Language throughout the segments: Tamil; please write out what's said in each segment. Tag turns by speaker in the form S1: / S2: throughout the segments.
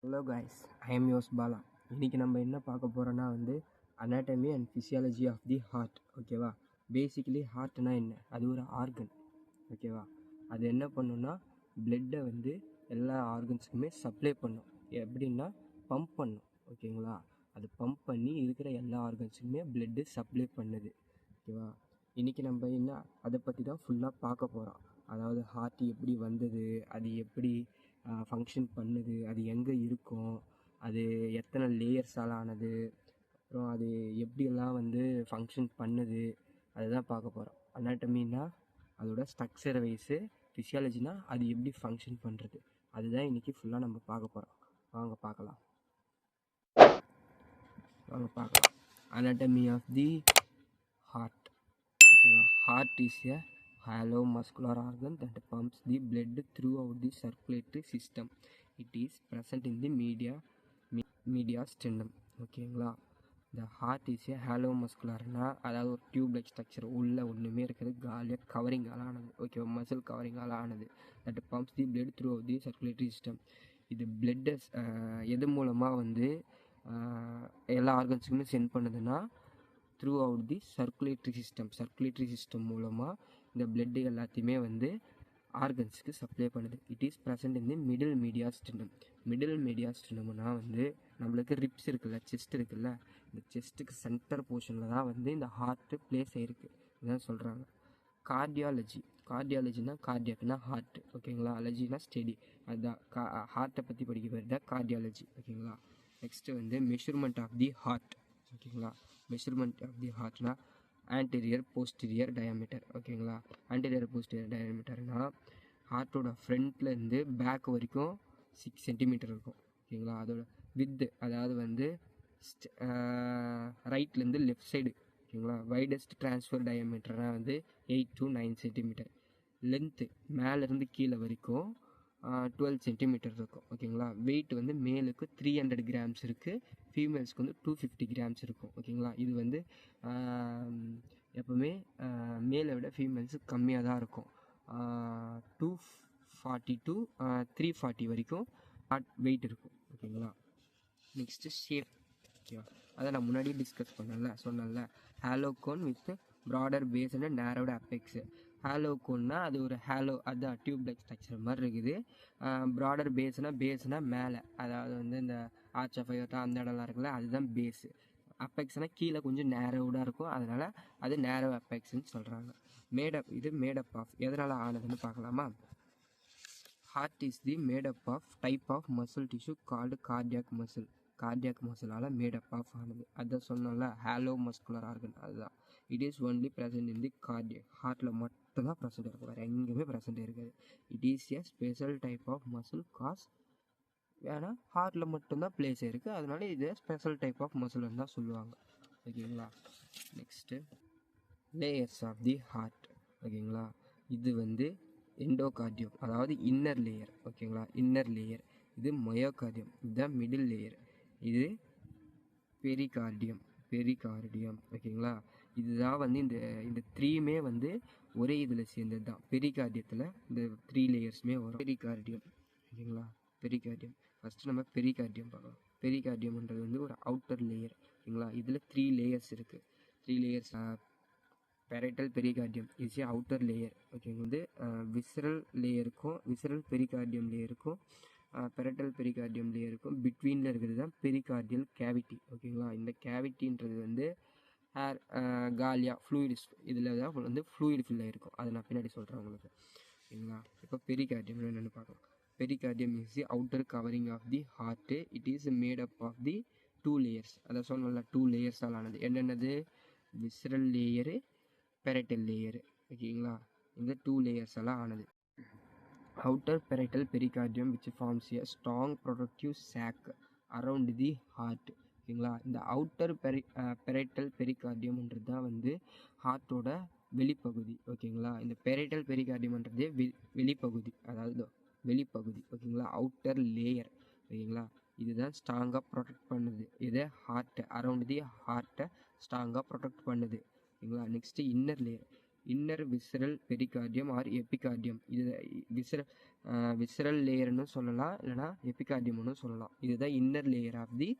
S1: ஹலோ காய்ஸ், ஐ எம் யோஸ் பாலா. இன்றைக்கி நம்ம என்ன பார்க்க போகிறோன்னா anatomy and physiology of the heart. ஓகேவா? பேசிக்கலி ஹார்ட்னா என்ன? அது ஒரு ஆர்கன். ஓகேவா? அது என்ன பண்ணுன்னா பிளட்டை எல்லா ஆர்கன்ஸுக்குமே சப்ளை பண்ணும். எப்படின்னா பம்ப் பண்ணும். ஓகேங்களா? அது பம்ப் பண்ணி இருக்கிற எல்லா ஆர்கன்ஸுக்குமே பிளட்டு சப்ளை பண்ணுது. ஓகேவா? இன்றைக்கி நம்ம அதை பற்றி தான் ஃபுல்லாக பார்க்க போகிறோம். அதாவது ஹார்ட் எப்படி வந்தது, அது எப்படி ஃபங்க்ஷன் பண்ணுது, அது எங்கே இருக்கும், அது எத்தனை லேயர்ஸால் ஆனது, அப்புறம் அது எப்படியெல்லாம் ஃபங்க்ஷன் பண்ணுது, அதுதான் பார்க்க போகிறோம். அனாட்டமின்னா அதோட ஸ்ட்ரக்சர் வைஸு, ஃபிசியாலஜினா அது எப்படி ஃபங்க்ஷன் பண்ணுறது, அதுதான் இன்றைக்கி ஃபுல்லாக நம்ம பார்க்க போகிறோம். வாங்க பார்க்கலாம். Anatomy of the heart. ஓகேவா? Heart is a hollow muscular organ that pumps the blood throughout the circulatory system. It is present in the mediastinum. ஓகேங்களா? இந்த ஹார்ட் இஸ் ஏ ஹாலோ மஸ்குலர்னா அதாவது ஒரு டியூப் லைக் ஸ்ட்ரக்சர் உள்ள ஒன்றுமே இருக்கிறது, காலியாக கவரிங்கால் ஆனது. ஓகேவா? மசில் கவரிங்கால் ஆனது. That pumps the blood throughout the circulatory system. இது பிளட்டை எது மூலமாக எல்லா ஆர்கன்ஸுக்குமே சென்ட் பண்ணுதுன்னா throughout the circulatory system மூலமாக இந்த பிளட்டு எல்லாத்தையுமே ஆர்கன்ஸுக்கு சப்ளை பண்ணுது. It is present in the middle மீடியாஸ்டினம்னா நம்மளுக்கு ரிப்ஸ் இருக்குல்ல, செஸ்ட் இருக்குல்ல, இந்த செஸ்ட்டுக்கு சென்டர் போர்ஷனில் தான் இந்த ஹார்ட்டு பிளேஸ் ஆகிருக்கு. இதுதான் சொல்கிறாங்க. கார்டியாலஜினா கார்டியாக்னா ஹார்ட். ஓகேங்களா? அலஜினா ஸ்டெடி. அதுதான் ஹார்ட்டை பற்றி படிக்க பேர் தான் கார்டியாலஜி. ஓகேங்களா? Next measurement of the heart. ஓகேங்களா? மெஷர்மெண்ட் ஆஃப் தி ஹார்ட்னா ஆன்டீரியர் போஸ்டீரியர் டயாமீட்டர். ஓகேங்களா? ஆன்டீரியர் போஸ்டீரியர் டயாமீட்டர்னா ஹார்ட்டோட ஃப்ரண்ட்லேருந்து பேக் வரைக்கும் 6 சென்டிமீட்டர் இருக்கும். ஓகேங்களா? அதோட வித்து அதாவது ரைட்லேருந்து லெஃப்ட் சைடு. ஓகேங்களா? வைடஸ்ட் ட்ரான்ஸ்ஃபர் டயாமீட்டர்னா 8 to 9 சென்டிமீட்டர். லென்த்து மேலேருந்து கீழே வரைக்கும் 12 சென்டிமீட்டர் இருக்கும். ஓகேங்களா? வெயிட் மேலுக்கு 300 கிராம்ஸ் இருக்குது, ஃபீமேல்ஸ்க்கு 250 கிராம்ஸ் இருக்கும். ஓகேங்களா? இது எப்போவுமே மேலை விட ஃபீமேல்ஸு கம்மியாக தான் இருக்கும். 240 to 340 வரைக்கும் வெயிட் இருக்கும். ஓகேங்களா? Next shape. ஓகேவா? அதை நான் முன்னாடியே டிஸ்கஸ் சொன்னேன்ல ஹாலோகோன் வித் ப்ராடர் பேஸ் அண்ட் நேரோட அப்பெக்ஸு. ஹாலோகோன்னா அது ஒரு அதுதான் டியூப் லைக் ஸ்ட்ரக்சர் மாதிரி இருக்குது. ப்ராடர் பேஸ்னால் மேலே, அதாவது இந்த ஆர்ச் ஆஃப் அயோட்டா அந்த இடம்லாம் இருக்குல்ல, அதுதான் பேஸு. அப்பெக்ஸ்னால் கீழே கொஞ்சம் நேரோடாக இருக்கும், அதனால் அது நேரோ அப்பெக்ஸ்ன்னு சொல்கிறாங்க. இது மேடப் ஆஃப் எதனால் ஆனதுன்னு பார்க்கலாமா? Heart is the made up of type of muscle tissue called cardiac மசிலால் மேடப் ஆஃப் ஆனது. அதை சொன்னோம்ல, ஹாலோ மஸ்குலர் ஆர்கன், அதுதான். It is only present in the cardiac. ஹார்ட்டில் மட்டும்தான் ப்ரெசென்ட் இருக்கும், வேறு எங்கேயுமே ப்ரெசென்ட் இருக்காது. It is a special type of muscle cause ஏன்னா ஹார்ட்டில் மட்டும்தான் பிளேஸ் இருக்குது, அதனால இது ஸ்பெஷல் டைப் ஆஃப் மசில்னு தான் சொல்லுவாங்க. ஓகேங்களா? Next layers of the heart. ஓகேங்களா? இது எண்டோகார்டியம், அதாவது இன்னர் லேயர். ஓகேங்களா? Inner layer. இது மயோகார்டியம், இதுதான் மிடில் லேயர். இது பெரிகார்டியம். ஓகேங்களா? இதுதான் இந்த த்ரீயுமே ஒரே இதில் சேர்ந்தது தான். பெரிகார்டியத்தில் இந்த 3 லேயர்ஸுமே வரும். பெரிகார்டியம். ஓகேங்களா? பெரிகார்டியம். ஃபஸ்ட்டு நம்ம பெரிகார்டியம் பார்க்கலாம். பெரிகார்டியம்ன்றது ஒரு அவுட்டர் லேயர். ஓகேங்களா? இதில் 3 லேயர்ஸ் இருக்குது. 3 layers. Parietal pericardium is a outer layer. ஓகேங்க. விசரல் லேயருக்கும் விசரல் பெரிகார்டியம் லேயருக்கும் பெரட்டல் பெரிகார்டியம் லேயருக்கும் பிட்வீனில் இருக்கிறது தான் பெரிகார்டியல் கேவிட்டி. ஓகேங்களா? இந்த கேவிட்டின்றது ஹேர் காலியா ஃப்ளூயிட்ஸ் இதில் தான் ஃப்ளூயிட் ஃபில் ஆகிருக்கும். அதை நான் பின்னாடி சொல்கிறேன் உங்களுக்கு. ஓகேங்களா? இப்போ பெரிகார்டியம் என்னென்னு பார்க்கலாம். Pericardium is the outer covering of the heart. It is made up of the 2 layers. அதை சொன்னல, 2 லேயர்ஸால் ஆனது. என்னென்னது? Visceral layer, parietal layer. ஓகேங்களா? இந்த 2 லேயர்ஸால் ஆனது. Outer parietal pericardium which forms a strong protective sac around the heart. ஓகேங்களா? இந்த அவுட்டர் பெரைட்டல் பெரிகார்டியம்ன்றது தான் ஹார்ட்டோட வெளிப்பகுதி. ஓகேங்களா? இந்த பெரைட்டல் பெரிகார்டியம்ன்றதே வெளிப்பகுதி, அதாவது வெளிப்பகுதி. ஓகேங்களா? Outer layer. ஓகேங்களா? இதுதான் ஸ்ட்ராங்காக ப்ரொடெக்ட் பண்ணுது. இதை ஹார்ட்டை அரவுண்ட் தி ஹார்ட்டை ஸ்ட்ராங்காக ப்ரொடெக்ட் பண்ணுது. ஓகேங்களா? Next inner layer. Inner visceral pericardium or epicardium. இது விசரல் லேயர்னு சொல்லலாம், இல்லைனா எபிகார்டியம்னு சொல்லலாம். இதுதான் inner layer of the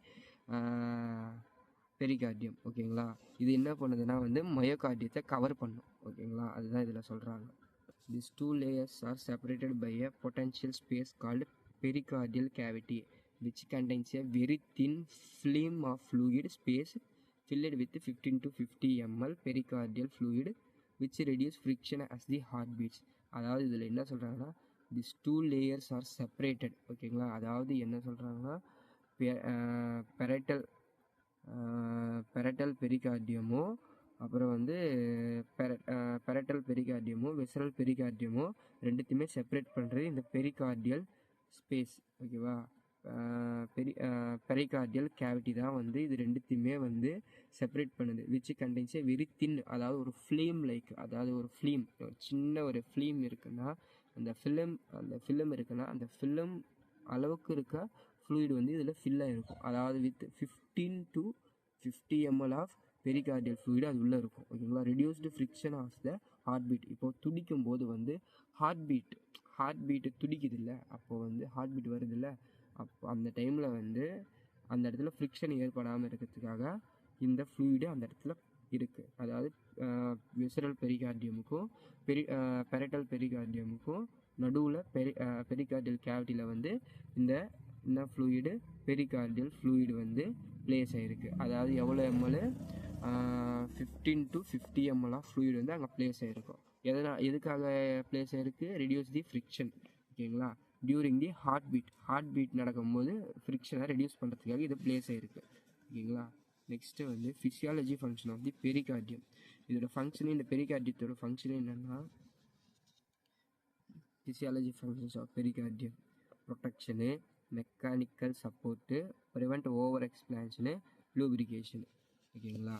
S1: pericardium. ஓகேங்களா. இது என்ன பண்ணுதுன்னா வந்து மயோகார்டியத்தை கவர் பண்ணும். ஓகேங்களா, அதுதான் இதில் சொல்கிறாங்க. These two layers are separated by a potential space called pericardial cavity, which contains a very thin film of fluid space filled with 15 to 50 ml pericardial fluid, which reduce friction as the heart beats. அதாவது இதில் என்ன சொல்கிறாங்கன்னா, these two layers are separated. ஓகேங்களா, அதாவது என்ன சொல்கிறாங்கன்னா பெரட்டல் பெரிகார்டியமோ அப்புறம் வந்து பெரட்டல் பெரிகார்டியமோ விசரல் பெரிகார்டியமோ ரெண்டுத்தையுமே செப்பரேட் பண்ணுறது இந்த பெரிகார்டியல் ஸ்பேஸ். ஓகேவா, பெரிகார்டியல் கேவிட்டி தான் வந்து இது ரெண்டுத்தையுமே வந்து செப்பரேட் பண்ணுது. விச் கண்டென்ஸ் வெரி தின், அதாவது ஒரு ஃபிலிம் லைக், அதாவது ஒரு ஃபிலிம், சின்ன ஒரு ஃபிலிம் இருக்குன்னா அந்த ஃபிலிம் இருக்குன்னா அந்த ஃபிலிம் அளவுக்கு இருக்க ஃப்ளூயிட் வந்து இதில் ஃபில்லாக இருக்கும். அதாவது with 15 to 50 ml of pericardial fluid அது உள்ளே இருக்கும். ஓகேங்களா. Reduced friction of the heart beat. இப்போது துடிக்கும் போது வந்து ஹார்ட் பீட்டு துடிக்குது இல்லை, அப்போது வந்து ஹார்ட் பீட் வருது இல்லை, அப்போ அந்த டைமில் வந்து அந்த இடத்துல ஃப்ரிக்ஷன் ஏற்படாமல் இருக்கிறதுக்காக இந்த ஃப்ளூயிடு அந்த இடத்துல இருக்குது. அதாவது விசரல் பெரிகார்டியமுக்கும் பெரட்டல் பெரிகார்டியமுக்கும் நடுவில் பெரிகார்டியல் கேவிட்டியில் வந்து இந்த ஃப்ளூயிடு பெரிகார்டியல் ஃப்ளூயிடு வந்து பிளேஸ் ஆகிருக்கு. அதாவது எவ்வளோ ML 15 to 50 ml of fluid வந்து அங்கே பிளேஸ் ஆகிருக்கும். எதுக்காக பிளேஸ் ஆகிருக்கு? Reduce the friction. ஓகேங்களா. டியூரிங் தி ஹார்ட் பீட் நடக்கும்போது ஃப்ரிக்ஷனை ரெடியூஸ் பண்ணுறதுக்காக இது பிளேஸ் ஆகிருக்கு. ஓகேங்களா. நெக்ஸ்ட்டு வந்து physiology function of the pericardium. இதோட ஃபங்க்ஷனு, இந்த பெரிகார்டியத்தோட ஃபங்க்ஷனு என்னென்னா, physiology functions of pericardium: protection, mechanical support, prevent over explanation, lubrication. ஓகேங்களா.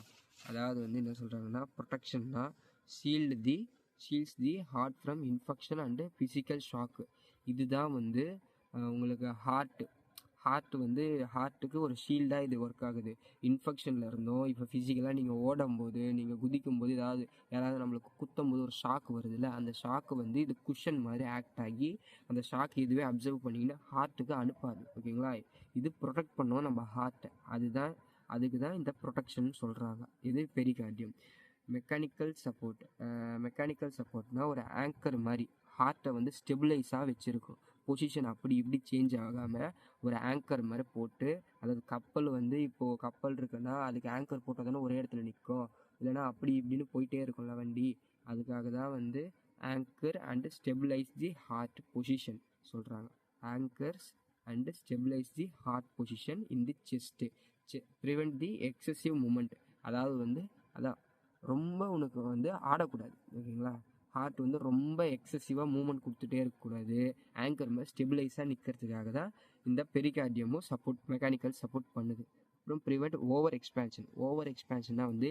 S1: அதாவது வந்து என்ன சொல்கிறாங்கன்னா, ப்ரொடெக்ஷன்னா shields the heart from infection and physical shock. இதுதான் வந்து உங்களுக்கு ஹார்ட்டுக்கு ஒரு ஷீல்டாக இது ஒர்க் ஆகுது. இன்ஃபெக்ஷனில் இருந்தோம், இப்போ ஃபிசிக்கலாக நீங்கள் ஓடும்போது, நீங்கள் குதிக்கும்போது, யாராவது நம்மளுக்கு குத்தும்போது ஒரு ஷாக்கு வருது இல்லை, அந்த ஷாக்கு வந்து இது குஷன் மாதிரி ஆக்ட் ஆகி அந்த ஷாக் இதுவே அப்சர்வ் பண்ணிக்கின்னு ஹார்ட்டுக்கு அனுப்பாது. ஓகேங்களா. இது ப்ரொடெக்ட் பண்ணோம் நம்ம ஹார்ட்டை. அதுக்கு தான் இந்த ப்ரொடெக்ஷன் சொல்கிறாங்க. இது பெரிகார்டியம். மெக்கானிக்கல் சப்போர்ட்னா ஒரு ஆங்கர் மாதிரி ஹார்ட்டை வந்து ஸ்டெபிளைஸாக வச்சுருக்கும். பொசிஷன் அப்படி இப்படி சேஞ்ச் ஆகாமல் ஒரு ஆங்கர் மாதிரி போட்டு, அதாவது கப்பல் வந்து இப்போது கப்பல் இருக்குன்னா அதுக்கு ஆங்கர் போட்டால் தானே ஒரே இடத்துல நிற்கும், இல்லைனா அப்படி இப்படின்னு போயிட்டே இருக்கும்ல வண்டி. அதுக்காக தான் வந்து anchor and stabilise the heart position சொல்கிறாங்க. Anchors and stabilise the heart position in the chest. Prevent the excessive movement. அதாவது வந்து அதான் ரொம்ப உனக்கு வந்து ஆடக்கூடாது. ஓகேங்களா. ஹார்ட் வந்து ரொம்ப எக்ஸசிவாக மூமெண்ட் கொடுத்துட்டே இருக்கக்கூடாது. ஆங்கர் மாதிரி ஸ்டெபிளைஸாக நிற்கிறதுக்காக தான் இந்த பெரிகார்டியமும் மெக்கானிக்கல் சப்போர்ட் பண்ணுது. அப்புறம் ப்ரிவெண்ட் ஓவர் எக்ஸ்பேன்ஷன்னா வந்து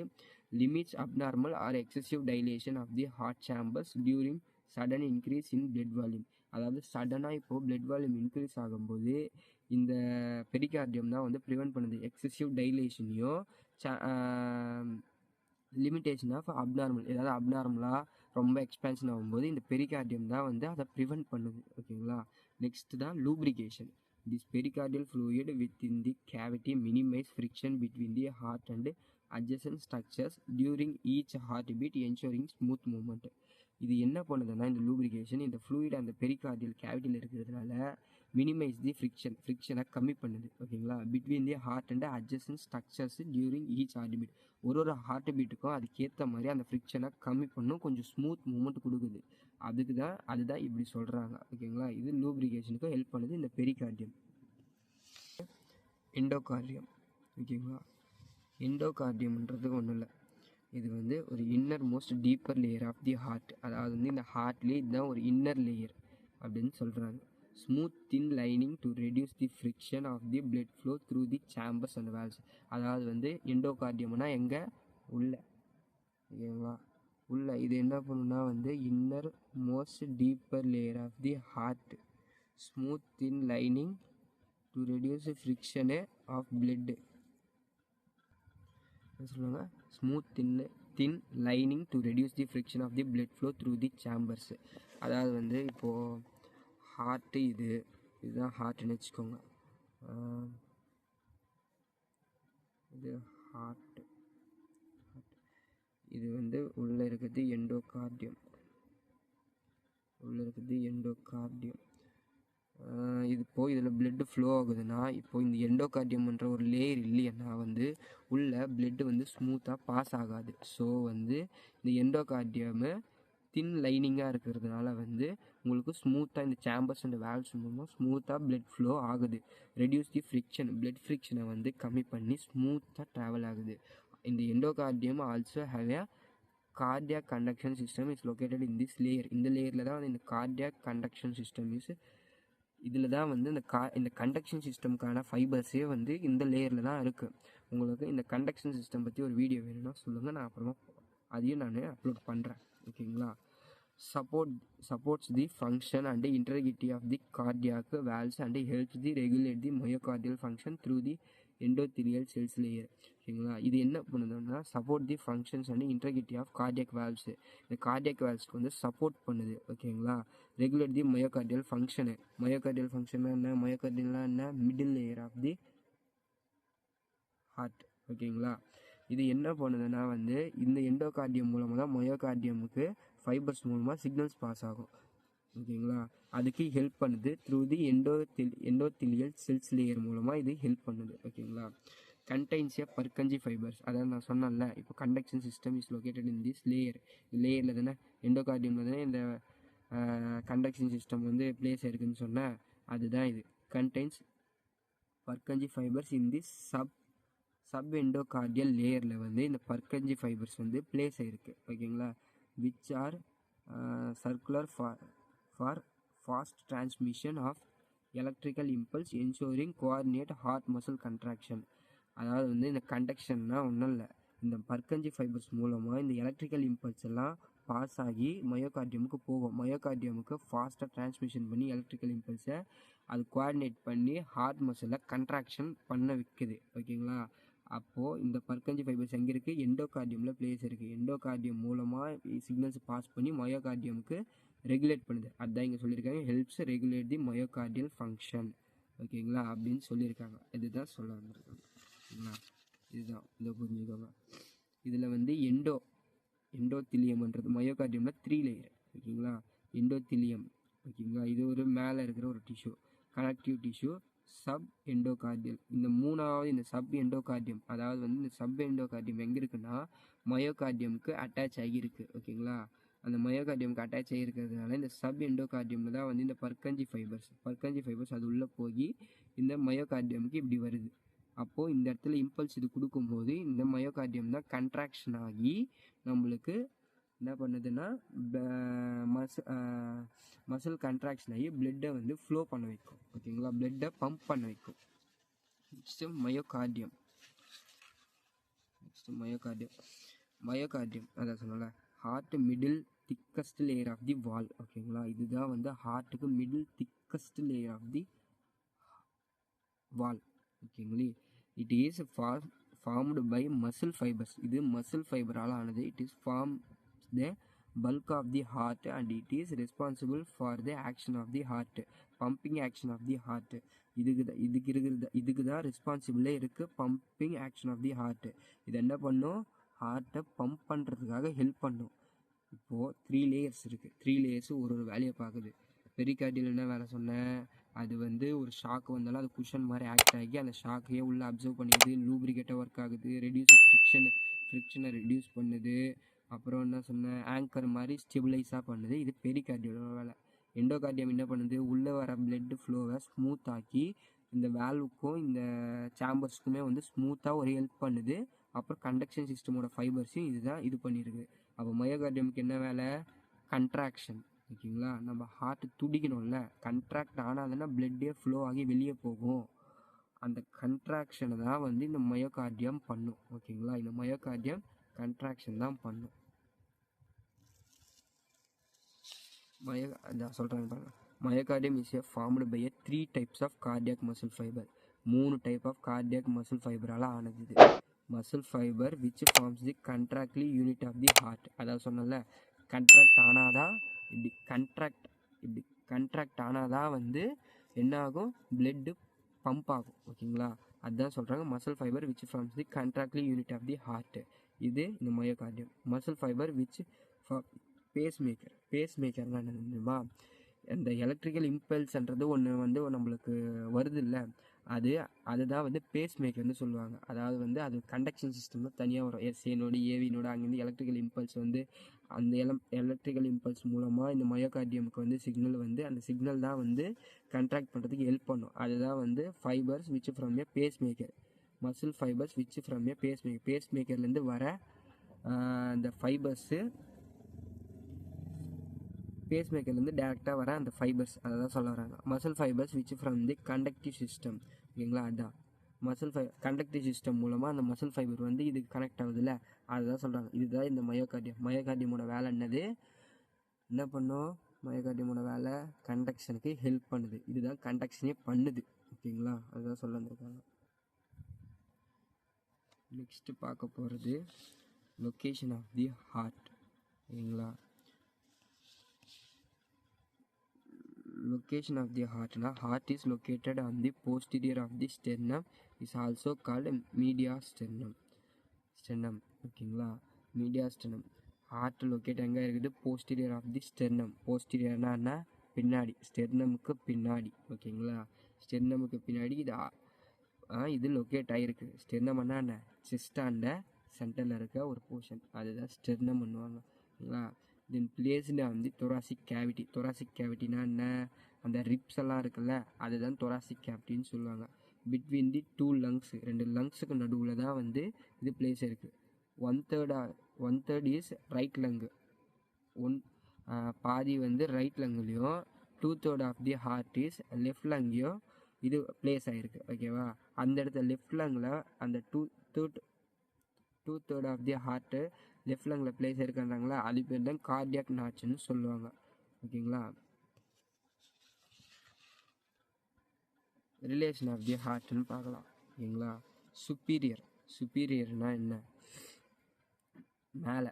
S1: limits abnormal or excessive dilation of the heart chambers during sudden increase in blood volume. அதாவது சடனாக இப்போது பிளட் வால்யூம் இன்க்ரீஸ் ஆகும்போது இந்த பெரிகார்டியம் தான் வந்து ப்ரிவெண்ட் பண்ணுது. எக்ஸசிவ் டைலேஷனையும் லிமிட்டேஷன் ஆஃப் அப்நார்மல், ஏதாவது அப்நார்மலாக ரொம்ப எக்ஸ்பேன்ஷன் ஆகும்போது இந்த பெரிகார்டியம் தான் வந்து அதை ப்ரிவெண்ட் பண்ணுது. ஓகேங்களா. நெக்ஸ்ட் தான் லூப்ரிகேஷன். This pericardial fluid within the cavity minimize friction between the heart and adjacent structures during each heartbeat ensuring smooth movement. இது என்ன பண்ணுதுன்னா, இந்த லூப்ரிகேஷன் இந்த ஃப்ளூயிட் அந்த பெரிகார்டியல் கேவிட்டியில் இருக்கிறதுனால மினிமைஸ் தி ஃப்ரிக்ஷனை கம்மி பண்ணுது. ஓகேங்களா. Between the heart and adjacent structures during each heartbeat. ஒரு ஹார்ட் பீட்டுக்கும் அதுக்கேற்ற மாதிரி அந்த ஃப்ரிக்ஷனை கம்மி பண்ணும், கொஞ்சம் ஸ்மூத் மூமெண்ட் கொடுக்குது. அதுதான் இப்படி சொல்கிறாங்க. ஓகேங்களா. இது லூப்ரிகேஷனுக்கு ஹெல்ப் பண்ணுது இந்த பெரிகார்டியம். எண்டோகார்டியம். ஓகேங்களா. எண்டோகார்டியம்ன்றதுக்கு ஒன்றும் இல்லை, இது வந்து ஒரு inner most deeper layer of the heart. அதாவது வந்து இந்த ஹார்ட்லேயே இதுதான் ஒரு இன்னர் லேயர் அப்படின்னு சொல்கிறாங்க. Smooth thin lining to reduce the friction of the blood flow through the chambers and valves. அதாவது வந்து எண்டோகார்டியம்னா எங்கே உள்ள, ஓகேங்களா, உள்ள இது என்ன பண்ணுன்னா வந்து inner most deeper layer of the heart, smooth thin lining to reduce friction of blood சொல்லுவாங்க. Smooth thin thin lining to reduce the friction of the blood flow through the chambers. அதாவது வந்து இப்போது ஹார்ட்டு இதுதான் ஹார்ட்டுன்னு வச்சுக்கோங்க. இது ஹார்ட்டு, இது வந்து உள்ளே இருக்கிறது எண்டோகார்டியம், இது இப்போது இதில் பிளட்டு ஃப்ளோ ஆகுதுன்னா இப்போது இந்த எண்டோகார்டியம்ன்ற ஒரு லேயர் இல்லைன்னா வந்து உள்ள பிளட்டு வந்து ஸ்மூத்தாக பாஸ் ஆகாது. ஸோ வந்து இந்த எண்டோகார்டியமு தின் லைனிங்காக இருக்கிறதுனால வந்து உங்களுக்கு ஸ்மூத்தாக இந்த சேம்பர்ஸ் அண்ட் வேல்வ்ஸ் மூலமாக ஸ்மூத்தாக பிளட் ஃப்ளோ ஆகுது. ரெடியூஸ் தி ஃப்ரிக்ஷன், பிளட் ஃப்ரிக்ஷனை வந்து கம்மி பண்ணி ஸ்மூத்தாக ட்ராவல் ஆகுது. இந்த endocardium also have A cardiac conduction system is located in this layer. இந்த லேயரில் தான் வந்து இந்த கார்டியாக் கண்டக்ஷன் சிஸ்டம் இதில் தான் வந்து இந்த கண்டக்ஷன் சிஸ்டம்க்கான ஃபைபர்ஸே வந்து இந்த லேயரில் தான் இருக்குது. உங்களுக்கு இந்த கண்டக்ஷன் சிஸ்டம் பற்றி ஒரு வீடியோ வேணும்னா சொல்லுங்கள், நான் அப்புறமா அதையும் நான் அப்லோட் பண்ணுறேன். ஓகேங்களா. supports the function and the integrity of the cardiac valves and helps the regulate the myocardial function through the endothelial cells layer. ஓகேங்களா. இது என்ன பண்ணுதுன்னா support the functions and integrity of cardiac valves. இந்த கார்டியாக் வேல்வ்ஸ்க்கு வந்து சப்போர்ட் பண்ணுது. ஓகேங்களா. Regulate the myocardial function. Myocardial ஃபங்க்ஷன்னா என்ன? மயோகார்டியல்னால் என்ன? Middle layer of the heart. ஓகேங்களா. இது என்ன பண்ணுதுன்னா வந்து இந்த எண்டோகார்டியம் மூலமாக தான் மயோகார்டியமுக்கு ஃபைபர்ஸ் மூலமாக சிக்னல்ஸ் பாஸ் ஆகும். ஓகேங்களா. அதுக்கு ஹெல்ப் பண்ணுது through the endothelial cells layer மூலமாக இது ஹெல்ப் பண்ணுது. ஓகேங்களா. Contains a Purkinje fibres. அதாவது நான் சொன்னேன்ல இப்போ conduction system is located in this லேயரில் தானே எண்டோகார்டியமில் தானே இந்த கண்டக்ஷன் சிஸ்டம் வந்து பிளேஸ் இருக்குதுன்னு சொன்னேன். அதுதான் இது. கண்டைன்ஸ் பர்கஞ்சி ஃபைபர்ஸ் இன் தி சப் எண்டோகார்டியல் லேயரில் வந்து இந்த பர்கஞ்சி ஃபைபர்ஸ் வந்து பிளேஸ் ஆகிருக்கு. ஓகேங்களா. which are circular for fast transmission of electrical impulse ensuring coordinate heart muscle contraction. அதாவது வந்து இந்த கண்டக்ஷன்னா ஒன்றும் இல்லை, இந்த பர்கஞ்சி ஃபைபர்ஸ் மூலமாக இந்த எலக்ட்ரிக்கல் இம்பல்ஸ் எல்லாம் பாஸ் ஆகி மயோகார்டியமுக்கு போகும். மயோகார்டியமுக்கு ஃபாஸ்ட்டாக டிரான்ஸ்மிஷன் பண்ணி எலக்ட்ரிக்கல் இம்பல்ஸை அது கோஆர்டினேட் பண்ணி ஹார்ட் மசிலை கண்ட்ராக்ஷன் பண்ண வைக்குது. ஓகேங்களா. அப்போது இந்த பர்கஞ்சி ஃபைபர்ஸ் எங்கே இருக்குது? எண்டோகார்டியமில் பிளேஸ் இருக்குது. எண்டோகார்டியம் மூலமாக சிக்னல்ஸ் பாஸ் பண்ணி மயோகார்டியமுக்கு ரெகுலேட் பண்ணுது. அதுதான் இங்கே சொல்லியிருக்காங்க, helps regulate the myocardial function. ஓகேங்களா. அப்படின்னு சொல்லியிருக்காங்க. இதுதான் சொல்ல வந்திருக்காங்க. ஓகேங்களா. இதுதான் இதை புரிஞ்சுக்கோங்க. இதில் வந்து எண்டோத்திலியம்ன்றது மயோகார்டியமில் 3 லேயர். ஓகேங்களா. எண்டோத்திலியம். ஓகேங்களா. இது ஒரு மேலே இருக்கிற ஒரு டிஷ்யூ, கனெக்டிவ் டிஷ்யூ. சப் எண்டோகார்டியல், இந்த மூணாவது இந்த சப் எண்டோகார்டியம், அதாவது வந்து இந்த சப் எண்டோகார்டியம் எங்கே இருக்குன்னா மயோகார்டியமுக்கு அட்டாச் ஆகியிருக்கு. ஓகேங்களா. அந்த மயோகார்டியமுக்கு அட்டாச் ஆகியிருக்கிறதுனால இந்த சப் எண்டோகார்டியமில் தான் வந்து இந்த பர்கஞ்சி ஃபைபர்ஸ் அது உள்ளே போய் இந்த மயோகார்டியமுக்கு இப்படி வருது. அப்போது இந்த இடத்துல இம்பல்ஸ் இது கொடுக்கும்போது இந்த மயோகார்டியம் தான் கண்ட்ராக்ஷன் ஆகி நம்மளுக்கு என்ன பண்ணுதுன்னா மசில் கண்ட்ராக்ஷன் ஆகி பிளட்டை வந்து ஃப்ளோ பண்ண வைக்கும். ஓகேங்களா. பிளட்டை பம்ப் பண்ண வைக்கும். நெக்ஸ்ட்டு மயோகார்டியம் அதான் சொன்னல, heart middle thickest layer of the wall. ஓகேங்களா. இதுதான் வந்து ஹார்ட்டுக்கு middle thickest layer of the wall. ஓகேங்களா. It is formed by muscle fibres. இது மசில் ஃபைபரால் ஆனது. It is form the bulk of the heart and it is responsible for the action of the heart, pumping action of the heart. இதுக்கு தான் ரெஸ்பான்சிபிளே இருக்குது, pumping action of the heart. இது என்ன பண்ணும்? ஹார்ட்டை பம்ப் பண்ணுறதுக்காக ஹெல்ப் பண்ணும். இப்போது 3 லேயர்ஸ் இருக்குது. 3 லேயர்ஸ் ஒரு வேலையை பார்க்குது. பெரிகார்டியல் என்ன வேலை சொன்னேன்? அது வந்து ஒரு ஷாக் வந்தாலும் அது குஷன் மாதிரி ஆக்ட் ஆகி அந்த ஷாக்கையே உள்ளே அப்சர்வ் பண்ணிடுது, லூப்ரிகேட்டாக ஒர்க் ஆகுது, ஃப்ரிக்ஷனை ரெடியூஸ் பண்ணுது. அப்புறம் என்ன சொன்னேன்? ஆங்கர் மாதிரி ஸ்டெபிளைஸாக பண்ணுது. இது பெரிகார்டியோட வேலை. எண்டோகார்டியம் என்ன பண்ணுது? உள்ளே வர பிளட் ஃப்ளோவை ஸ்மூத் ஆக்கி இந்த வேல்வுக்கும் இந்த சாம்பர்ஸ்க்குமே வந்து ஸ்மூத்தாக ஒரு ஹெல்ப் பண்ணுது. அப்புறம் கண்டக்ஷன் சிஸ்டமோட ஃபைபர்ஸையும் இதுதான் இது பண்ணியிருக்குது. அப்போ மயோகார்டியமுக்கு என்ன வேலை? கண்ட்ராக்ஷன். ஓகேங்களா. நம்ம ஹார்ட் துடிக்கணும்ல, கண்ட்ராக்ட் ஆனாதுன்னா பிளட்டே ஃப்ளோ ஆகி வெளியே போகும். அந்த கண்ட்ராக்ஷனை தான் வந்து இந்த மயோகார்டியம் பண்ணும். ஓகேங்களா. இந்த மயோகார்டியம் கண்ட்ராக்ஷன் தான் பண்ணும். சொல்கிறாங்க பாருங்க. Myocardium is formed by 3 types of cardiac muscle fibre. 3 type of cardiac muscle ஃபைபரால் ஆனது இது. Muscle fibre which forms the contractile unit of the heart. அதாவது சொன்னல கண்ட்ராக்ட் ஆனாதான் இப்படி கண்ட்ராக்ட் ஆனாதான் வந்து என்ன ஆகும், பிளட்டு பம்ப் ஆகும். ஓகேங்களா, அதுதான் சொல்கிறாங்க muscle fibre which forms the contractile unit of the heart. இது இந்த myocardium. Muscle fibre which pace மேக்கர்னா என்ன தெரியுமா, அந்த எலக்ட்ரிக்கல் இம்பல்ஸ்ன்றது ஒன்று வந்து நம்மளுக்கு வருது இல்லை, அதுதான் வந்து பேஸ் மேக்கர்னு சொல்லுவாங்க. அதாவது வந்து அது கண்டக்ஷன் சிஸ்டம் தான் தனியாக வரும். எஸ்ஏ நோடு ஏவி நோடு அங்கேருந்து எலக்ட்ரிக்கல் இம்பல்ஸ் வந்து அந்த எலக்ட்ரிக்கல் இம்பல்ஸ் மூலமாக இந்த மயோகார்டியமுக்கு வந்து சிக்னல் வந்து அந்த சிக்னல் தான் வந்து கண்ட்ராக்ட் பண்ணுறதுக்கு ஹெல்ப் பண்ணும். அதுதான் வந்து fibres which from a pacemaker. Muscle fibres which from a pace மேக்கர்லேருந்து வர அந்த ஃபைபர்ஸு பேஸ் மேக்கர்லேருந்து டேரெக்டாக வர அந்த ஃபைபர்ஸ் அதை தான் சொல்ல வராங்க. Muscle fibres which from the conductive system. ஓகேங்களா, அதுதான் கண்டக்டிவ் சிஸ்டம் மூலமாக அந்த மசில் ஃபைபர் வந்து இதுக்கு கனெக்ட் ஆகுதுல்ல, அதுதான் சொல்கிறாங்க. இதுதான் இந்த மயோகார்டியமோட வேலை. என்ன பண்ணும் மயோகார்டியமோட வேலை, கண்டக்ஷனுக்கு ஹெல்ப் பண்ணுது. இதுதான் கண்டக்ஷனே பண்ணுது. ஓகேங்களா, அதுதான் சொல்ல வந்திருக்காங்க. நெக்ஸ்ட்டு பார்க்க போகிறது லொக்கேஷன் ஆஃப் தி ஹார்ட். ஓகேங்களா, location of the heart is located on the posterior of the sternum, is also called mediastinum. ஓகேங்களா, mediastinum ஹார்ட் லொக்கேட் எங்கே இருக்குது, போஸ்டீரியர் ஆஃப் தி ஸ்டெர்னம். போஸ்டீரியர்னா என்ன, பின்னாடி, ஸ்டெர்னமுக்கு பின்னாடி. ஓகேங்களா, ஸ்டெர்னமுக்கு பின்னாடி இது லொக்கேட் ஆகிருக்கு. ஸ்டெர்னம்னா என்ன, செஸ்டாண்ட சென்டரில் இருக்க ஒரு போர்ஷன், அதுதான் ஸ்டெர்னம் பண்ணுவாங்க. ஓகேங்களா, then placed on the thoracic cavity. thoracic cavityனா என்ன, அந்த ரிப்ஸ் எல்லாம் இருக்குல்ல, அதுதான் thoracic cavityன்னு சொல்லுவாங்க. பிட்வீன் தி 2 lungs, 2 லங்ஸுக்கு நடுவில் தான் வந்து இது பிளேஸ் இருக்குது. 1/3 இஸ் ரைட் லங்கு, பாதி வந்து ரைட் லங்குலேயும் 2/3 of the heart is left லங்கையும் இது பிளேஸ் ஆகிருக்கு. ஓகேவா, அந்த இடத்துல லெஃப்ட் லங்கில் அந்த 2/3 ஆஃப் தி ஹார்ட்டு லெஃப்ட் லங்கில் பிளேஸ் இருக்கின்றாங்களா, அது பேர் தான் கார்டியாக் நாட்ச்னு சொல்லுவாங்க. ஓகேங்களா, ரிலேஷன் ஆஃப் தி ஹார்ட்னு பார்க்கலாம். ஓகேங்களா, சுப்பீரியர்னா என்ன, மேலே,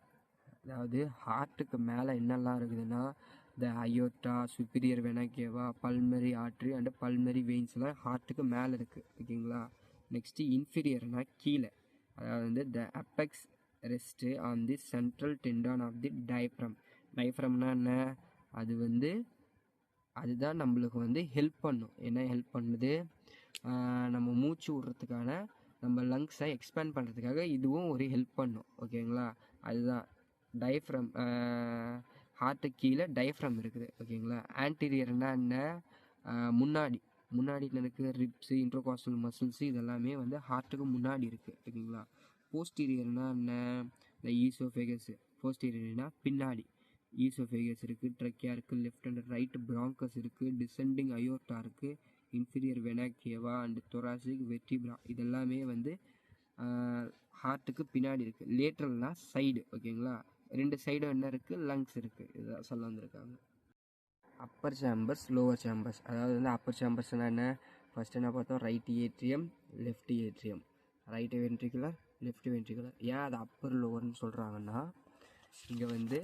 S1: அதாவது ஹார்ட்டுக்கு மேலே என்னெல்லாம் இருக்குதுன்னா, இந்த aorta, superior vena cava, pulmonary artery and pulmonary வெயின்ஸ்லாம் ஹார்ட்டுக்கு மேலே இருக்குது. ஓகேங்களா, நெக்ஸ்ட்டு இன்ஃபீரியர்னால் கீழே, அதாவது வந்து the apex rest on the central tendon of the diaphragm. டயப்ரம்னா என்ன, அது வந்து அதுதான் நம்மளுக்கு வந்து ஹெல்ப் பண்ணும். என்ன ஹெல்ப் பண்ணுது, நம்ம மூச்சு விட்றதுக்கான, நம்ம லங்ஸை எக்ஸ்பேண்ட் பண்ணுறதுக்காக இதுவும் ஒரு ஹெல்ப் பண்ணும். ஓகேங்களா, அதுதான் டயப்ரம். ஹார்ட்டுக்கு கீழே டயப்ரம் இருக்குது. ஓகேங்களா, ஆன்டீரியர்னா என்ன, முன்னாடி இருக்கிற ரிப்ஸு, இன்ட்ரோகாஸ்டல் மசில்ஸு இதெல்லாமே வந்து ஹார்ட்டுக்கு முன்னாடி இருக்குது. ஓகேங்களா, போஸ்டீரியர்னா என்ன, இந்த ஈசோஃபேகஸ். போஸ்டீரியர்னா பின்னாடி, ஈசோஃபேகஸ் இருக்குது, ட்ரக்கியா இருக்குது, லெஃப்ட் அண்ட் ரைட் பிராங்கஸ் இருக்குது, டிசெண்டிங் அயோர்ட்டா இருக்குது, inferior vena cava and thoracic vertebra இதெல்லாமே வந்து ஹார்ட்டுக்கு பின்னாடி இருக்குது. லேட்ரல்னா சைடு. ஓகேங்களா, 2 சைடும் என்ன இருக்குது, லங்ஸ் இருக்குது. இதுதான் சொல்ல வந்திருக்காங்க. Upper chambers, lower chambers. அதாவது வந்து அப்பர் சேம்பர்ஸ்னால் என்ன, ஃபஸ்ட்டு என்ன பார்த்தோம், right atrium, left atrium, right ventricular, left ventricular. ஏன் அது அப்பர் லோவர்னு சொல்கிறாங்கன்னா, இங்கே வந்து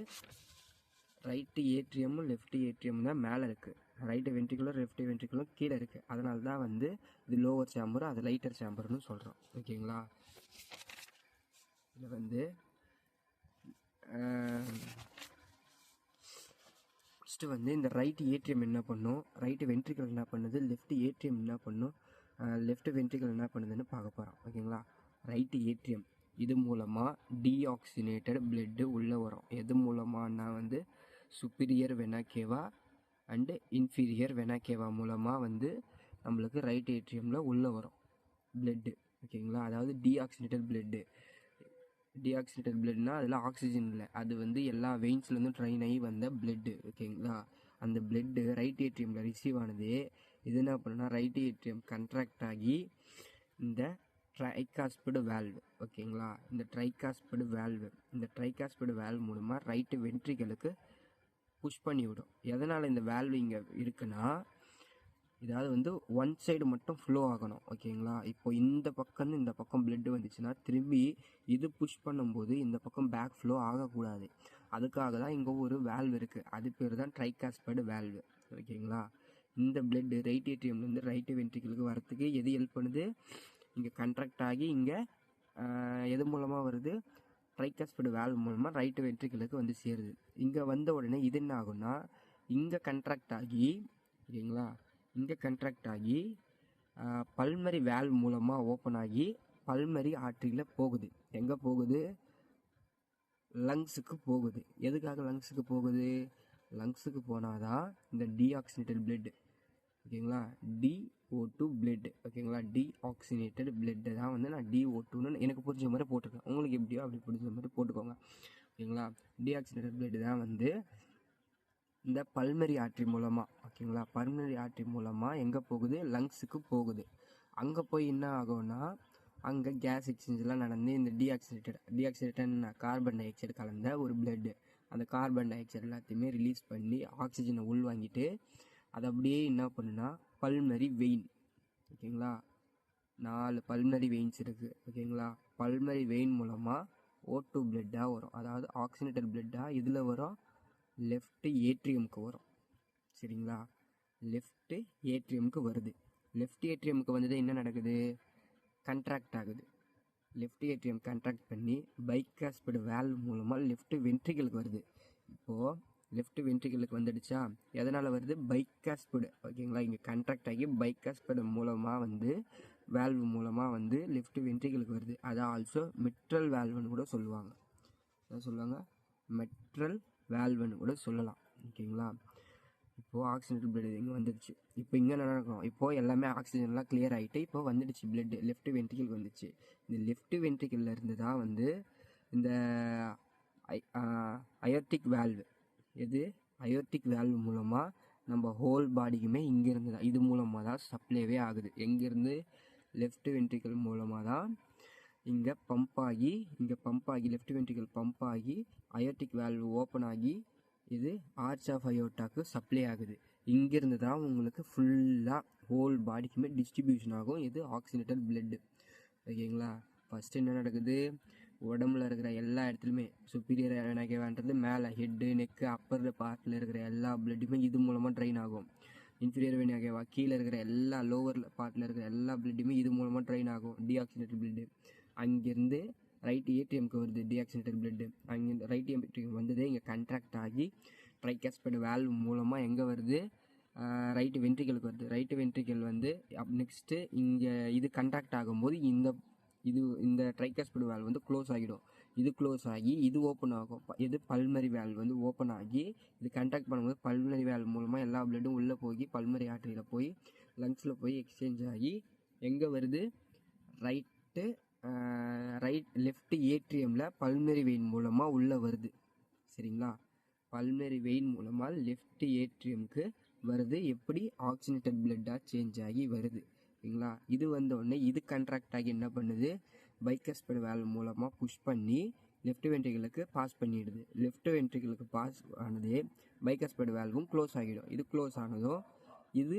S1: ரைட்டு ஏட்ரியமும் லெஃப்ட் ஏட்ரியமும் தான் மேலே இருக்குது, ரைட்டு வென்ட்ரிகுலர் லெஃப்ட் வென்ட்ரிகுலர் கீழே இருக்குது. அதனால தான் வந்து இது லோவர் சேம்பர், அது லைட்டர் சேம்பர்னு சொல்கிறோம். ஓகேங்களா, இதில் வந்து ஃபஸ்ட்டு வந்து இந்த ரைட் ஏட்ரியம் என்ன பண்ணும், ரைட்டு வென்ட்ரிகுலர் என்ன பண்ணுது, லெஃப்ட் ஏட்ரியம் என்ன பண்ணும், லெஃப்ட் வென்ட்ரிகுலர் என்ன பண்ணுதுன்னு பார்க்க போகிறோம். ஓகேங்களா, ரைட்டு ஏட்ரியம் இது மூலமாக டீஆக்சினேட்டட் பிளட்டு உள்ளே வரும். எது மூலமானா வந்து superior vena cava and inferior vena cava மூலமாக வந்து நம்மளுக்கு ரைட் ஏட்ரியமில் உள்ளே வரும் பிளட்டு. ஓகேங்களா, அதாவது டீஆக்சினேட்டட் பிளட்னா அதில் ஆக்சிஜன் இல்லை, அது வந்து எல்லா வெயின்ஸ்லேருந்து ட்ரைன் ஆகி வந்த பிளட்டு. ஓகேங்களா, அந்த பிளட்டு ரைட் ஏட்ரியமில் ரிசீவ் ஆனது இது என்ன பண்ணுன்னா, ரைட் ஏட்ரியம் கண்ட்ராக்ட் ஆகி இந்த ட்ரைகாஸ்பிட் வேல்வு. ஓகேங்களா, இந்த ட்ரைகாஸ்பிட் வேல்வு மூலமாக ரைட்டு வென்ட்ரிகளுக்கு புஷ் பண்ணி விடும். எதனால் இந்த வேல்வு இங்கே இருக்குன்னா, இதாவது வந்து ஒன் சைடு மட்டும் ஃப்ளோ ஆகணும். ஓகேங்களா? இப்போ இந்த பக்கம் இந்த பக்கம் பிளட் வந்துச்சுன்னா திரும்பி இது புஷ் பண்ணும்போது இந்த பக்கம் பேக் ஃப்ளோ ஆகக்கூடாது. அதுக்காக தான் இங்கே ஒரு வேல்வ் இருக்குது. அது பேர் தான் ட்ரைகாஸ்பைடு வேல்வு. ஓகேங்களா? இந்த பிளட் ரைட் ஏட்ரியம்லேருந்து ரைட்டு வென்ட்ரிக்கிளுக்கு வரத்துக்கு எது ஹெல்ப் பண்ணுது? இங்கே கண்ட்ராக்ட் ஆகி இங்கே எது மூலமாக வருது? ட்ரைகாஸ்பைடு வேல்வ் மூலமாக ரைட்டு வென்ட்ரிக்கிளுக்கு வந்து சேருது. இங்கே வந்த உடனே இது என்ன ஆகும்னா இங்கே கண்ட்ராக்ட் ஆகி, ஓகேங்களா, இங்கே கண்ட்ராக்ட் ஆகி பல்மரி வேல்வ் மூலமாக ஓப்பன் ஆகி பல்மரி ஆர்டரியில் போகுது. எங்கே போகுது? லங்ஸுக்கு போகுது. எதுக்காக லங்ஸுக்கு போகுது? லங்ஸுக்கு போனால் தான் இந்த டீஆக்சினேட்டட் பிளட், ஓகேங்களா, DO2 பிளட், ஓகேங்களா, டீஆக்சினேட்டட் பிளட்டு தான் வந்து நான் DO2ன்னு எனக்கு பிடிச்ச மாதிரி போட்டிருக்கேன். உங்களுக்கு எப்படியோ அப்படி பிடிச்ச மாதிரி போட்டுக்கோங்க. ஓகேங்களா? டீஆக்சினேட்டட் பிளட் தான் வந்து இந்த பல்மரி ஆர்டரி மூலமாக, ஓகேங்களா, பல்மரி ஆர்டரி மூலமாக எங்கே போகுது? லங்ஸுக்கு போகுது. அங்கே போய் என்ன ஆகும்னா அங்கே கேஸ் எக்ஸ்சேஞ்செலாம் நடந்து இந்த டீஆக்சினேட்டட் கார்பன் டை ஆக்சைடு கலந்த ஒரு பிளட்டு அந்த கார்பன் டை ஆக்சைடு எல்லாத்தையுமே ரிலீஸ் பண்ணி ஆக்சிஜனை உள்வாங்கிட்டு அது அப்படியே என்ன பண்ணுன்னா பல்மரி வெயின், ஓகேங்களா, 4 பல்மரி வெயின்ஸ் இருக்குது. ஓகேங்களா? பல்மரி வெயின் மூலமாக O2 பிளட்டாக வரும். அதாவது ஆக்சினேட்டட் பிளட்டாக இதில் வரும், லெஃப்ட் ஏட்ரியமுக்கு வரும். சரிங்களா? லெஃப்ட் ஏட்ரியமுக்கு வருது. லெஃப்ட் ஏட்ரியமுக்கு வந்தது என்ன நடக்குது? கண்ட்ராக்ட் ஆகுது. லெஃப்ட் ஏட்ரியம் கண்ட்ராக்ட் பண்ணி பைகாஸ்பைடு வேல்வ் மூலமாக லெஃப்ட் வென்ட்ரிக்கிளுக்கு வருது. இப்போது லெஃப்ட் வென்ட்ரிக்கிளுக்கு வந்துடுச்சா? எதனால் வருது? பைகாஸ்பைடு, ஓகேங்களா, இங்கே கண்ட்ராக்ட் ஆகி பைகாஸ்பைடு மூலமாக வந்து வேல்வ் மூலமாக வந்து லெஃப்ட் வென்ட்ரிக்கிளுக்கு வருது. அதை ஆல்சோ மெட்ரல் வேல்வுன்னு கூட சொல்லுவாங்க. என்ன சொல்லுவாங்க? மெட்ரல் வேல்வுன்னு கூட சொல்லலாம். ஓகேங்களா? இப்போது ஆக்சிஜன் பிளட் இங்கே வந்துடுச்சு. இப்போ இங்கே என்ன நடக்கும்? இப்போது எல்லாமே ஆக்சிஜன்லாம் கிளியர் ஆகிட்டு இப்போ வந்துடுச்சு பிளட் லெஃப்ட் வென்ட்ரிக்கிள் வந்துச்சு. இந்த லெஃப்ட் வென்ட்ரிக்கிளில் இருந்து தான் வந்து இந்த அயோர்டிக் வேல்வு, எது அயோர்டிக் வேல்வு மூலமாக நம்ம ஹோல் பாடிக்குமே இங்கேருந்து தான், இது மூலமாக தான் சப்ளைவே ஆகுது. எங்கேருந்து? லெஃப்ட் வென்ட்ரிக்கிள் மூலமாக தான் இங்கே பம்ப் ஆகி லெஃப்ட் வென்ட்ரிக்கிள் பம்ப் ஆகி அயோர்டிக் வேல்வு ஓப்பன் ஆகி இது ஆர்ச் ஆஃப் அயோர்டாக்கு சப்ளை ஆகுது. இங்கேருந்து தான் உங்களுக்கு ஃபுல்லாக ஹோல் பாடிக்குமே டிஸ்ட்ரிபியூஷன் ஆகும் இது ஆக்சினேட்டட் பிளட்டு. ஓகேங்களா? ஃபஸ்ட்டு என்ன நடக்குது? உடம்புல இருக்கிற எல்லா இடத்துலையுமே சுப்பீரியர் வேனாகேவான்றது மேலே ஹெட்டு நெக்கு அப்பர் பார்ட்டில் இருக்கிற எல்லா பிளட்டுமே இது மூலமாக ட்ரைன் ஆகும். இன்ஃபீரியர் வேனாகேவா கீழே இருக்கிற எல்லா லோவர் பார்ட்டில் இருக்கிற எல்லா பிளட்டுமே இது மூலமாக ட்ரைன் ஆகும் டீஆக்சினேட்டட் பிளட்டு. அங்கேருந்து ரைட் ஏடிஎம்க்கு வருது டீஆக்சினேட்டட் பிளட்டு. அங்கே ரைட் ஏடிஎம் வந்ததே இங்கே கண்ட்ராக்ட் ஆகி ட்ரைகாஸ்பைடு வேல்வ் மூலமாக எங்கே வருது? ரைட்டு வென்ட்ரிக்கிளுக்கு வருது. ரைட்டு வென்ட்ரிக்கிள் வந்து நெக்ஸ்ட்டு இங்கே இது கண்ட்ராக்ட் ஆகும்போது இந்த ட்ரைகாஸ்பைடு வேல்வ் வந்து க்ளோஸ் ஆகிடும். இது க்ளோஸ் ஆகி இது ஓப்பன் ஆகும். இது பல்மரி வேல்வ் வந்து ஓப்பன் ஆகி இது கண்ட்ராக்ட் பண்ணும்போது பல்மரி வேல்வ் மூலமாக எல்லா பிளட்டும் உள்ளே போய் பல்மரி ஆர்டரியில் போய் லங்ஸில் போய் எக்ஸ்சேஞ்ச் ஆகி எங்கே வருது? லெஃப்ட் ஏட்ரியமில் பல்மரி வெயின் மூலமாக உள்ளே வருது. சரிங்களா? பல்மரி வெயின் மூலமாக லெஃப்ட் ஏட்ரியமுக்கு வருது. எப்படி? ஆக்சினேட்டட் பிளட்டாக சேஞ்ச் ஆகி வருது. சரிங்களா? இது வந்தோடனே இது கண்ட்ராக்ட் ஆகி என்ன பண்ணுது? பைகாஸ்பைடு வேல்வ் மூலமாக புஷ் பண்ணி லெஃப்ட் வென்ட்ரிக்கிளுக்கு பாஸ் பண்ணிடுது. லெஃப்ட் வென்ட்ரிக்கிளுக்கு பாஸ் ஆனது பைகாஸ்பைடு வேல்வும் க்ளோஸ் ஆகிடும். இது க்ளோஸ் ஆனதும் இது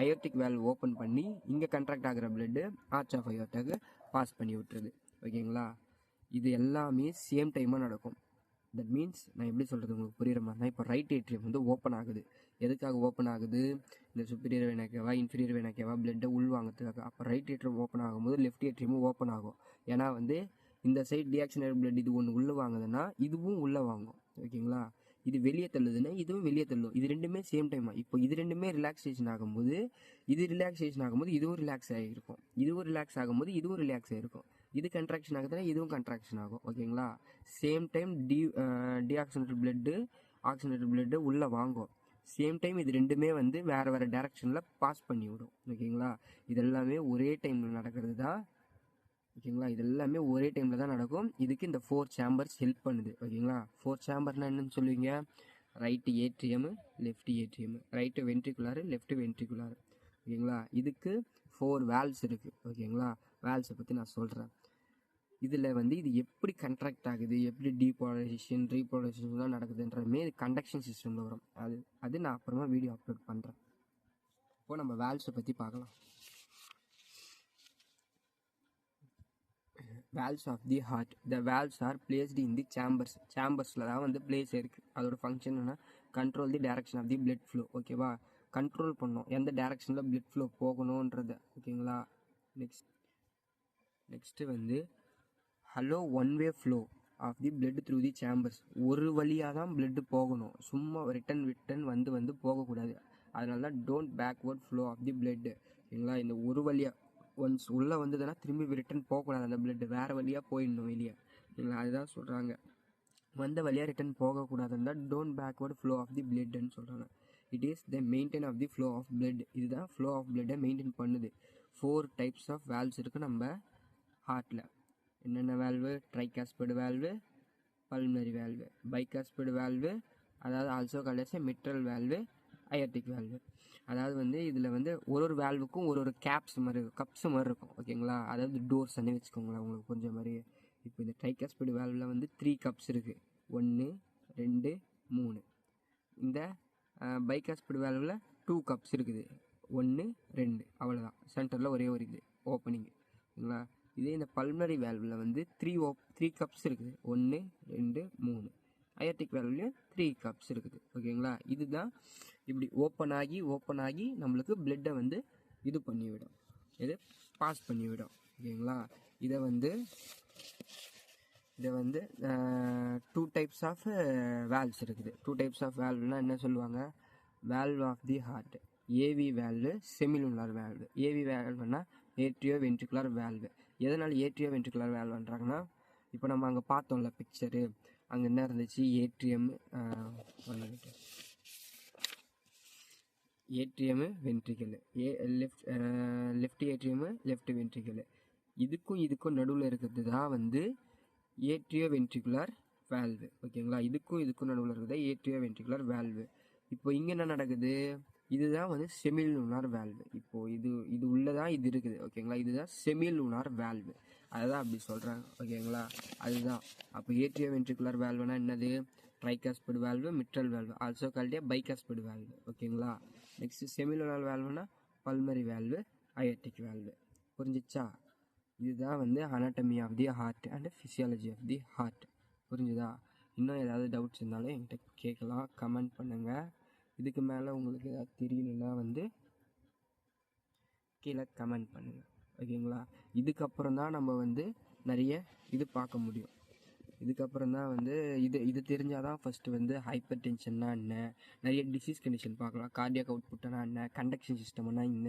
S1: அயோர்டிக் வேல்வ் ஓப்பன் பண்ணி இங்கே கண்ட்ராக்ட் ஆகிற பிளட்டு ஆர்ச் ஆஃப் அயோர்டாக்கு பாஸ் பண்ணி விட்டுருது. ஓகேங்களா? இது எல்லாமே சேம் டைமாக நடக்கும். தட் மீன்ஸ் நான் எப்படி சொல்கிறது உங்களுக்கு புரிகிற மாதிரி தான். இப்போ ரைட் ஏட்ரியம் வந்து ஓப்பன் ஆகுது. எதுக்காக ஓப்பன் ஆகுது? இந்த சுப்பீரியர் வேனாகேவா இன்ஃபீரியர் வேனாகேவா பிளட்டை உள்வாங்கிறதுக்காக. அப்போ ரைட் ஏட்ரியம் ஓப்பன் ஆகும்போது லெஃப்ட் ஏட்ரியமும் ஓப்பன் ஆகும். ஏன்னா வந்து இந்த சைட் டீஆக்சினேட்டட் பிளட் இது ஒன்று உள்ளே வாங்குதுன்னா இதுவும் உள்ளே வாங்கும். ஓகேங்களா? இது வெளியே தள்ளுதுன்னா இதுவும் வெளியே தள்ளும். இது ரெண்டுமே சேம் டைமாக. இப்போ இது ரெண்டுமே ரிலாக்ஸேஷன் ஆகும்போது இதுவும் ரிலாக்ஸ் ஆகிருக்கும். இதுவும் ரிலாக்ஸ் ஆகும்போது இதுவும் ரிலாக்ஸ் ஆகிருக்கும். இது கண்ட்ராக்ஷன் ஆகுதுன்னா இதுவும் கண்ட்ராக்ஷன் ஆகும். ஓகேங்களா? சேம் டைம் டீஆக்சினேட்டட் பிளட்டு உள்ளே வாங்கும். சேம் டைம் இது ரெண்டுமே வந்து வேறு வேறு டேரெக்ஷனில் பாஸ் பண்ணி விடும். ஓகேங்களா? இதெல்லாமே ஒரே டைமில் நடக்கிறது தான். ஓகேங்களா? இதெல்லாமே ஒரே டைமில் தான் நடக்கும். இதுக்கு இந்த 4 சேம்பர்ஸ் ஹெல்ப் பண்ணுது. ஓகேங்களா? 4 சேம்பர்னால் என்னென்னு சொல்லுவீங்க? Right atrium, left atrium, right ventricular, left ventricular. ஓகேங்களா? இதுக்கு 4 வேல்வ்ஸ் இருக்குது. ஓகேங்களா? வேல்வ்ஸை பற்றி நான் சொல்கிறேன். இதில் வந்து இது எப்படி கண்ட்ராக்ட் ஆகுது, எப்படி டீபோலரைசேஷன் ரீபோலரைசேஷன்லாம் நடக்குதுன்றமே இது கண்டக்ஷன் சிஸ்டமில் வரும். அது நான் அப்புறமா வீடியோ அப்லோட் பண்ணுறேன். இப்போது நம்ம வேல்ஸை பற்றி பார்க்கலாம். valves of the heart. The valves are placed in the chambers. Chambersல தான் வந்து பிளேஸ் இருக்குது. அதோட ஃபங்க்ஷன் என்ன, control the direction of the blood flow. ஓகேவா, கண்ட்ரோல் பண்ணோம் எந்த டைரக்ஷனில் பிளட் ஃப்ளோ போகணுன்றத. ஓகேங்களா. நெக்ஸ்ட்டு வந்து hello one way flow of the blood through the chambers. ஒரு வழியாக தான் பிளட்டு போகணும், சும்மா ரிட்டன் வந்து போகக்கூடாது. அதனால தான் don't backward flow of the blood. ஓகேங்களா. இந்த ஒரு வழியாக ஒன்ஸ் உள்ளே வந்ததுன்னா திரும்பி ரிட்டன் போகக்கூடாது, அந்த பிளட்டு வேறு வழியாக போயிடணும் வெளியே. ஓகேங்களா. அதுதான் சொல்கிறாங்க, வந்த வழியாக ரிட்டன் போகக்கூடாதுன்னு தான் don't backward flow of the பிளட்ன்னு சொல்கிறாங்க. It is the maintain of the flow of blood. இதுதான் ஃப்ளோ ஆஃப் பிளட்டை மெயின்டைன் பண்ணுது. 4 டைப்ஸ் ஆஃப் வேல்வ்ஸ் இருக்குது நம்ம ஹார்ட்டில். என்னென்ன valve, tricuspid valve, pulmonary valve, bicuspid valve, அதாவது also called as mitral valve, aortic valve. அதாவது வந்து இதில் வந்து ஒரு வேல்வுக்கும் ஒரு கேப்ஸ் மாதிரி கப்ஸ் மாதிரி இருக்கும். ஓகேங்களா. அதாவது டோர்ஸ் அன்னே வச்சுக்கோங்களேன் உங்களுக்கு கொஞ்சம் மாதிரி. இப்போ இந்த ட்ரைகாஸ்பிட் வேல்வில் வந்து 3 கப்ஸ் இருக்குது, 1 2 3. இந்த பைகாஸ்பிட் வேல்வில் 2 கப்ஸ் இருக்குது, 1 2, அவ்வளோதான். சென்டரில் ஒரே ஒரு இது ஓப்பனிங். ஓகேங்களா. இதே இந்த பல்மனரி வேல்வில் வந்து 3 கப்ஸ் இருக்குது, 1 2 3. அயர்டிக் வேல்வ்லையும் 3 கப்ஸ் இருக்குது. ஓகேங்களா. இதுதான் இப்படி ஓப்பன் ஆகி நம்மளுக்கு பிளட்டை வந்து இது பண்ணிவிடும், இது பாஸ் பண்ணிவிடும். ஓகேங்களா. இதை வந்து 2 டைப்ஸ் ஆஃப் வேல்வ்ஸ் இருக்குது. 2 டைப்ஸ் ஆஃப் வேல்வ்னால் என்ன சொல்லுவாங்க, valve of the heart, AV valve, semilunar valve. AV வேல்வுனா ஏட்ரியோ வென்ட்ரிகுலர் வேல்வு. எதனால் ஏட்ரியோ வென்ட்ரிகுலர் வேல்வுன்றாங்கன்னா, இப்போ நம்ம அங்கே பார்த்தோம்ல பிக்சரு, அங்கே என்ன இருந்துச்சு, atrium ventricle, left atrium left ventricle. இதுக்கும் நடுவில் இருக்கிறது தான் வந்து ஏட்ரியோ வென்ட்ரிகுலர் வேல்வு. ஓகேங்களா. இதுக்கும் நடுவில் இருக்கிறது ஏட்ரியோ வென்ட்ரிகுலர் வேல்வு. இப்போ இங்கே என்ன நடக்குது, இதுதான் வந்து செமிலுனார் வேல்வு. இப்போது இது உள்ளதான் இது இருக்குது. ஓகேங்களா. இதுதான் செமிலுனார் வேல்வு, அதுதான் அப்படி சொல்கிறாங்க. ஓகேங்களா. அதுதான் அப்போ ஏட்ரியோ வென்ட்ரிகுலர் வேல்வுனா என்னது, tricuspid valve, mitral valve, also called bicuspid valve. ஓகேங்களா. நெக்ஸ்ட் செமிலுனார் வேல்வுனா பல்மரி வேல்வு, அயர்டிக் வேல்வு. புரிஞ்சிச்சா. இதுதான் வந்து anatomy of the heart and physiology of the heart. புரிஞ்சுதா. இன்னும் ஏதாவது டவுட்ஸ் இருந்தாலும் என்கிட்ட கேட்கலாம், கமெண்ட் பண்ணுங்கள். இதுக்கு மேலே உங்களுக்கு ஏதாவது தெரியணுன்னா வந்து கீழே கமெண்ட் பண்ணுங்கள். ஓகேங்களா. இதுக்கப்புறம் தான் நம்ம வந்து நிறைய இது பார்க்க முடியும். இதுக்கப்புறம் தான் வந்து இது தெரிஞ்சால் தான் ஃபஸ்ட்டு வந்து ஹைப்பர் டென்ஷன்னா என்ன, நிறைய டிசீஸ் கண்டிஷன் பார்க்கலாம். கார்டியாக் அவுட்புட்னா என்ன, கண்டக்ஷன் சிஸ்டம்னா என்ன,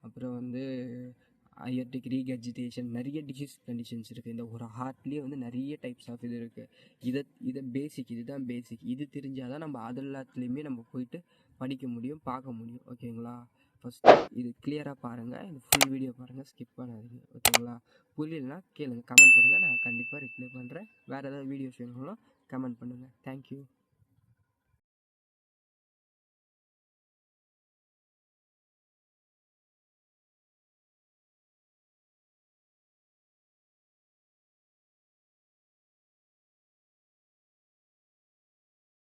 S1: அப்புறம் வந்து அயர்டிக் ரீகஜிடேஷன், நிறைய டிசீஸ் கண்டிஷன்ஸ் இருக்குது. இந்த ஒரு ஹார்ட்லேயே வந்து நிறைய டைப்ஸ் ஆஃப் இது இருக்குது. இதுதான் பேசிக். இது தெரிஞ்சால் தான் நம்ம அது எல்லாத்துலேயுமே நம்ம போயிட்டு படிக்க முடியும், பார்க்க முடியும். ஓகேங்களா. ஃபஸ்ட்டு இது கிளியராக பாருங்கள், இந்த ஃபுல் வீடியோ பாருங்கள், ஸ்கிப் பண்ணாதீங்க. ஓகேங்களா. புரியலனா கேளுங்க, கமெண்ட் பண்ணுங்கள், நான் கண்டிப்பாக ரிப்ளை பண்ணுறேன். வேறு ஏதாவது வீடியோஸ் வேணும்னாலும் கமெண்ட் பண்ணுங்கள். தேங்க்யூ.